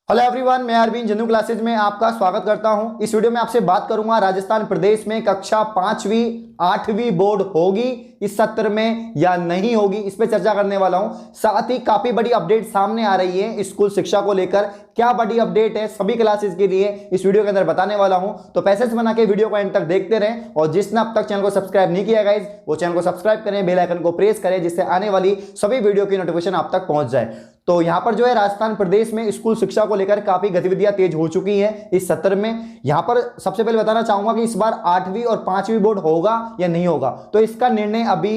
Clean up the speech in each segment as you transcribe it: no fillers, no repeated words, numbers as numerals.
Hello everyone, मैं Arvind Jannu classes में आपका स्वागत करता हूं। इस वीडियो में आपसे बात करूंगा राजस्थान प्रदेश में कक्षा 5वीं 8वीं बोर्ड होगी इस सत्र में या नहीं होगी, इस पे चर्चा करने वाला हूं। साथ ही काफी बड़ी अपडेट सामने आ रही है स्कूल शिक्षा को लेकर। क्या बड़ी अपडेट है सभी क्लासेज के लिए इस वीडियो के अंदर बताने वाला हूं, तो पैसेज बना के वीडियो को एंड तक देखते रहें। और जिसने अब तक चैनल को सब्सक्राइब नहीं किया गाइस, वो चैनल को सब्सक्राइब करें, बेल आइकन को प्रेस करें, जिससे आने वाली सभी वीडियो की नोटिफिकेशन आप तक पहुंच जाए। तो यहां पर जो है राजस्थान प्रदेश में स्कूल शिक्षा को लेकर काफी गतिविधियां तेज हो चुकी हैं इस सत्र में। यहां पर सबसे पहले बताना चाहूंगा कि इस बार 8वीं और 5वीं बोर्ड होगा या नहीं होगा, तो इसका निर्णय अभी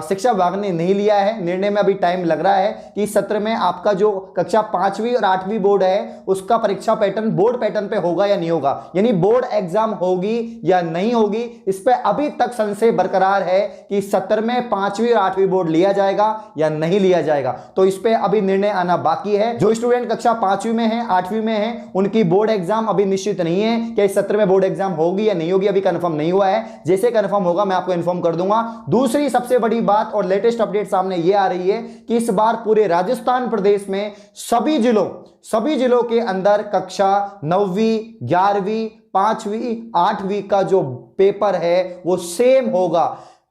शिक्षा विभाग ने नहीं लिया है। निर्णय में अभी टाइम लग रहा है कि इस सत्र में आपका जो कक्षा 5वीं और 8वीं बोर्ड है उसका परीक्षा पैटर्न बोर्ड पैटर्न पे होगा या नहीं होगा, यानी बोर्ड एग्जाम होगी या नहीं होगी। इस पे अभी तक संशय बरकरार है कि इस सत्र में 5वीं और 8वीं बोर्ड लिया जाएगा या नहीं लिया जाएगा। तो इस पे अभी निर्णय आना बाकी है। जो स्टूडेंट कक्षा 5वीं में है 8वीं में है उनकी बोर्ड एग्जाम अभी निश्चित नहीं है कि इस सत्र में बोर्ड एग्जाम होगी या नहीं होगी, अभी कंफर्म नहीं हुआ है। जैसे कंफर्म होगा मैं आपको इन्फॉर्म कर दूंगा। दूसरी सबसे बड़ी बात और लेटेस्ट अपडेट सामने यह आ रही है कि इस बार पूरे राजस्थान प्रदेश में सभी जिलों के अंदर कक्षा 9वीं 11वीं 5वीं 8वीं का जो पेपर है वो सेम होगा।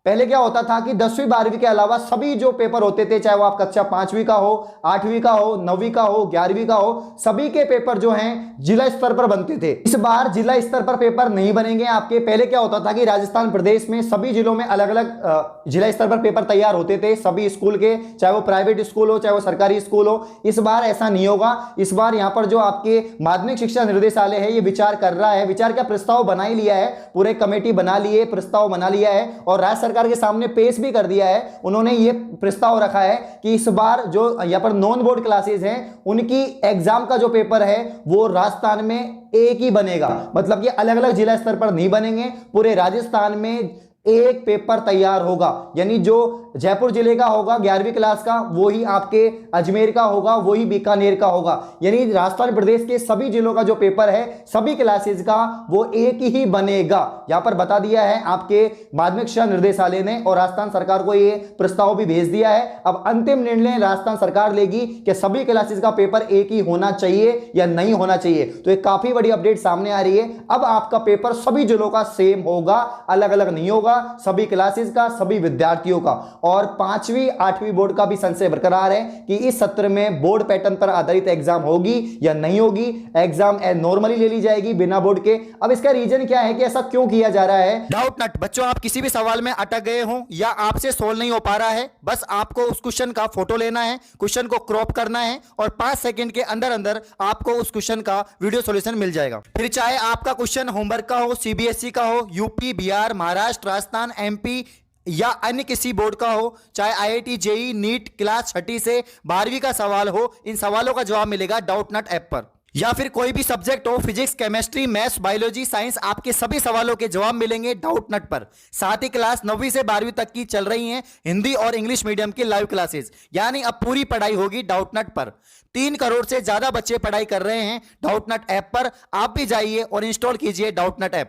पहले क्या होता था कि 10वीं 12वीं के अलावा सभी जो पेपर होते थे, चाहे वो आप कक्षा 5वीं का हो, 8वीं का हो, 9वीं का हो, 11वीं का हो, सभी के पेपर जो हैं जिला स्तर पर बनते थे। इस बार जिला स्तर पर पेपर नहीं बनेंगे आपके। पहले क्या होता था कि राजस्थान प्रदेश में सभी जिलों में अलग अलग जिला स्तर पर पेपर तैयार होते थे सभी स्कूल के, चाहे वो प्राइवेट स्कूल हो चाहे वो सरकारी स्कूल हो। इस बार ऐसा नहीं होगा। इस बार यहां पर जो आपके माध्यमिक शिक्षा निर्देशालय है ये विचार कर रहा है, विचार क्या प्रस्ताव बना ही लिया है, पूरे कमेटी बना लिए, प्रस्ताव बना लिया है और राज्य सरकार के सामने पेश भी कर दिया है। उन्होंने ये प्रस्ताव रखा है कि इस बार जो यहां पर नॉन बोर्ड क्लासेस हैं उनकी एग्जाम का जो पेपर है वो राजस्थान में एक ही बनेगा, मतलब कि अलग अलग जिला स्तर पर नहीं बनेंगे। पूरे राजस्थान में एक पेपर तैयार होगा, यानी जो जयपुर जिले का होगा 11वीं क्लास का वही आपके अजमेर का होगा, वही बीकानेर का होगा। यानी राजस्थान प्रदेश के सभी जिलों का जो पेपर है सभी क्लासेस का वो एक ही बनेगा। यहां पर बता दिया है आपके माध्यमिक शिक्षा निर्देशालय ने और राजस्थान सरकार को ये प्रस्ताव भी भेज दिया है। अब अंतिम निर्णय राजस्थान सरकार लेगी कि सभी क्लासेस का पेपर एक ही होना चाहिए या नहीं होना चाहिए। तो एक काफी बड़ी अपडेट सामने आ रही है। अब आपका पेपर सभी जिलों का सेम होगा, अलग अलग नहीं होगा, सभी क्लासेस का, सभी विद्यार्थियों का। और 5वीं 8वीं बोर्ड का भी संशय बरकरार है कि इस सत्र में बोर्ड पैटर्न पर आधारित एग्जाम होगी या नहीं होगी। एग्जाम नॉर्मली ले ली जाएगी बिना बोर्ड के। अब इसका रीजन क्या है कि ऐसा क्यों किया जा रहा है? डाउट नट बच्चों, आप किसी भी सवाल में अटक गए हो या आपसे सोल्व नहीं हो पा रहा है, बस आपको उस क्वेश्चन का फोटो लेना है, क्वेश्चन को क्रॉप करना है और 5 सेकंड के अंदर अंदर आपको उस क्वेश्चन का वीडियो सॉल्यूशन मिल जाएगा। फिर चाहे आपका क्वेश्चन होमवर्क का हो, सीबीएसई का हो, यूपी बिहार महाराष्ट्र राजस्थान एमपी या अन्य किसी बोर्ड का हो, चाहे आईआईटी जेई नीट क्लास 6 से 12वीं का सवाल हो, इन सवालों का जवाब मिलेगा डाउट नट ऐप पर। या फिर कोई भी सब्जेक्ट हो, physics chemistry maths biology science, आपके सभी सवालों के जवाब मिलेंगे डाउट नट पर। साथ ही क्लास 9वीं से 12वीं तक की चल रही हैं हिंदी और इंग्लिश मीडियम की लाइव क्लासेस, यानी अब पूरी पढ़ाई होगी डाउट नट पर। 3 करोड़ से ज्यादा बच्चे पढ़ाई कर रहे हैं डाउट नट ऐप पर। आप भी जाइए और इंस्टॉल कीजिए डाउट नट ऐप।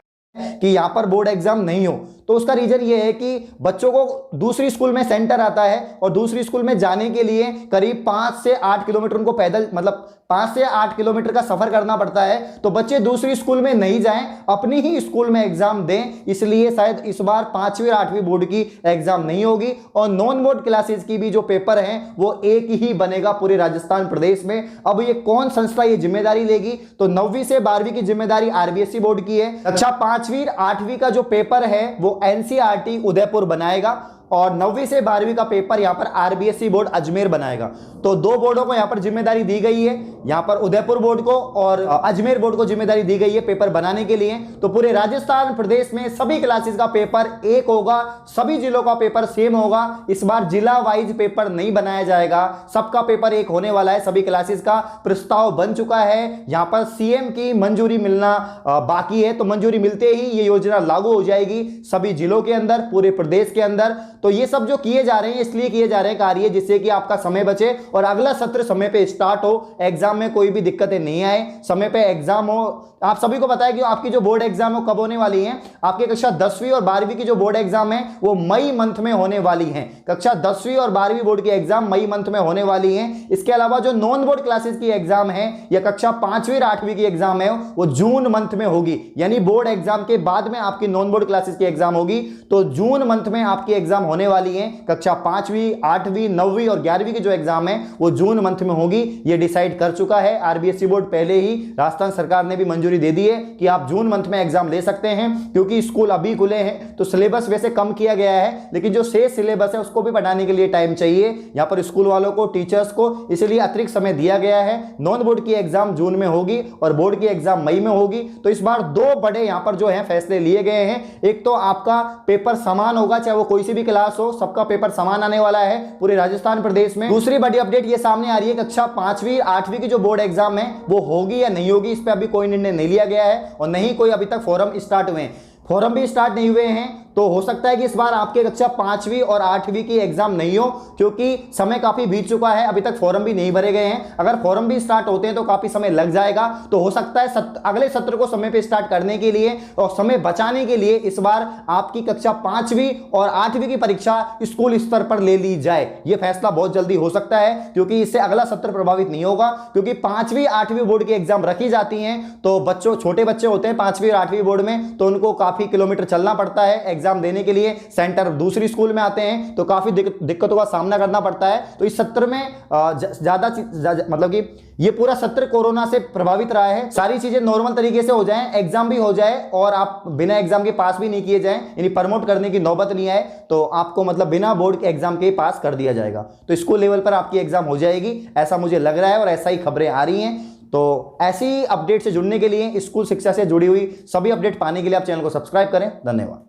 कि यहां पर बोर्ड एग्जाम नहीं हो, तो उसका रीजन ये है कि बच्चों को दूसरी स्कूल में सेंटर आता है और दूसरी स्कूल में जाने के लिए करीब 5 से 8 किलोमीटर उनको पैदल, मतलब 5 से 8 किलोमीटर का सफर करना पड़ता है। तो बच्चे दूसरी स्कूल में नहीं जाएं, अपनी ही स्कूल में एग्जाम दें। इसलिए शायद इस बार 5वीं और 8वीं बोर्ड की एग्जाम नहीं होगी और नॉन बोर्ड क्लासेस की भी जो पेपर हैं वो एक ही बनेगा पूरे राजस्थान प्रदेश में। अब ये कौन संस्था ये जिम्मेदारी लेगी? तो 9वीं से 12वीं की जिम्मेदारी आरबीएसई बोर्ड की है। कक्षा 5वीं 8वीं का जो पेपर है वो एनसीईआरटी उदयपुर बनाएगा और 9वीं से 12वीं का पेपर यहां पर आरबीएसई बोर्ड अजमेर बनाएगा। तो 2 बोर्डों को यहां पर जिम्मेदारी दी गई है, यहां पर उदयपुर बोर्ड को और अजमेर बोर्ड को जिम्मेदारी दी गई है पेपर बनाने के लिए। तो पूरे राजस्थान प्रदेश में सभी क्लासेस का पेपर एक होगा, सभी जिलों का पेपर सेम होगा। इस बार जिला वाइज पेपर नहीं बनाया जाएगा, सबका पेपर एक होने वाला है। सभी क्लासेस का प्रस्ताव बन चुका है, यहां पर सीएम की मंजूरी मिलना बाकी है। तो मंजूरी मिलते ही ये योजना लागू हो जाएगी सभी जिलों के अंदर, पूरे प्रदेश के अंदर। तो ये सब जो किए जा रहे हैं इसलिए किए जा रहे हैं कार्य, जिससे कि आपका समय बचे और अगला सत्र समय पे स्टार्ट हो, एग्जाम में कोई भी दिक्कतें नहीं आए, समय पे एग्जाम हो। आप सभी को पता है कि आपकी जो बोर्ड एग्जाम है कब होने वाली है, आपकी कक्षा 10वीं और 12वीं की जो बोर्ड एग्जाम है वो मई मंथ में होने वाली है। कक्षा 10वीं और 12वीं बोर्ड की एग्जाम मई मंथ में होने वाली है। इसके अलावा जो नॉन बोर्ड क्लासेस की एग्जाम है या कक्षा 5वीं और 8वीं की एग्जाम है वो जून मंथ में होगी, यानी बोर्ड एग्जाम के बाद में आपकी नॉन बोर्ड क्लासेस की एग्जाम होगी। तो जून मंथ में आपकी एग्जाम होने वाली है। कक्षा 5वीं 8वीं 9वीं और 11वीं की जो एग्जाम है वो जून मंथ में होगी, ये डिसाइड कर चुका है आरबीएसई बोर्ड पहले ही। राजस्थान सरकार ने भी मंजूरी दे दी है कि आप जून मंथ में एग्जाम ले सकते हैं, क्योंकि स्कूल अभी खुले हैं तो सिलेबस वैसे कम किया गया है, लेकिन जो शेष सिलेबस है उसको भी पढ़ाने के लिए टाइम चाहिए यहां पर स्कूल वालों को, टीचर्स को, इसलिए अतिरिक्त समय दिया गया है। नॉन बोर्ड की एग्जाम जून में होगी और बोर्ड की एग्जाम मई में होगी। तो इस बार दो बड़े यहां पर जो है फैसले लिए गए हैं। एक तो आपका पेपर समान होगा, चाहे वो कोई सी भी क्लास हो, सबका पेपर समान आने वाला है पूरे राजस्थान प्रदेश में। दूसरी बड़ी अपडेट ये सामने आ रही है, कक्षा 5वीं 8वीं की जो बोर्ड एग्जाम है वो होगी या नहीं होगी, इस पर अभी कोई निर्णय नहीं लिया गया है और नहीं कोई अभी तक फॉर्म स्टार्ट हुए हैं। फॉर्म भी स्टार्ट नहीं हुए हैं, तो हो सकता है कि इस बार आपके कक्षा 5वीं और 8वीं की एग्जाम नहीं हो, क्योंकि समय काफी बीत चुका है, अभी तक फॉर्म भी नहीं भरे गए हैं। अगर फॉर्म भी स्टार्ट होते हैं तो काफी समय लग जाएगा। तो हो सकता है अगले सत्र को समय पे स्टार्ट करने के लिए और समय बचाने के लिए इस बार आपकी कक्षा 5वीं और 8वीं की परीक्षा स्कूल स्तर पर ले ली जाए। यह फैसला बहुत जल्दी हो सकता है, क्योंकि इससे अगला सत्र प्रभावित नहीं होगा, क्योंकि 5वीं 8वीं बोर्ड की एग्जाम रखी जाती है तो बच्चों, छोटे बच्चे होते हैं 5वीं और 8वीं बोर्ड में, तो उनको काफी किलोमीटर चलना पड़ता है एग्जाम देने के लिए। सेंटर दूसरी स्कूल में आते हैं तो काफी दिक्कतों का सामना करना पड़ता है। तो इस सत्र में ज्यादा मतलब कि ये पूरा सत्र कोरोना से प्रभावित रहा है। सारी चीजें नॉर्मल तरीके से हो जाएं, एग्जाम भी हो जाए और आप बिना एग्जाम के पास भी नहीं किए जाएं, यानी प्रमोट करने की नौबत नहीं आए, तो आपको मतलब बिना बोर्ड के एग्जाम के पास कर दिया जाएगा। तो स्कूल लेवल पर आपकी एग्जाम हो जाएगी, ऐसा मुझे लग रहा है और ऐसा ही खबरें आ रही हैं। तो ऐसी अपडेट से जुड़ने के लिए, स्कूल शिक्षा से जुड़ी हुई सभी अपडेट पाने के लिए आप चैनल को सब्सक्राइब करें। धन्यवाद।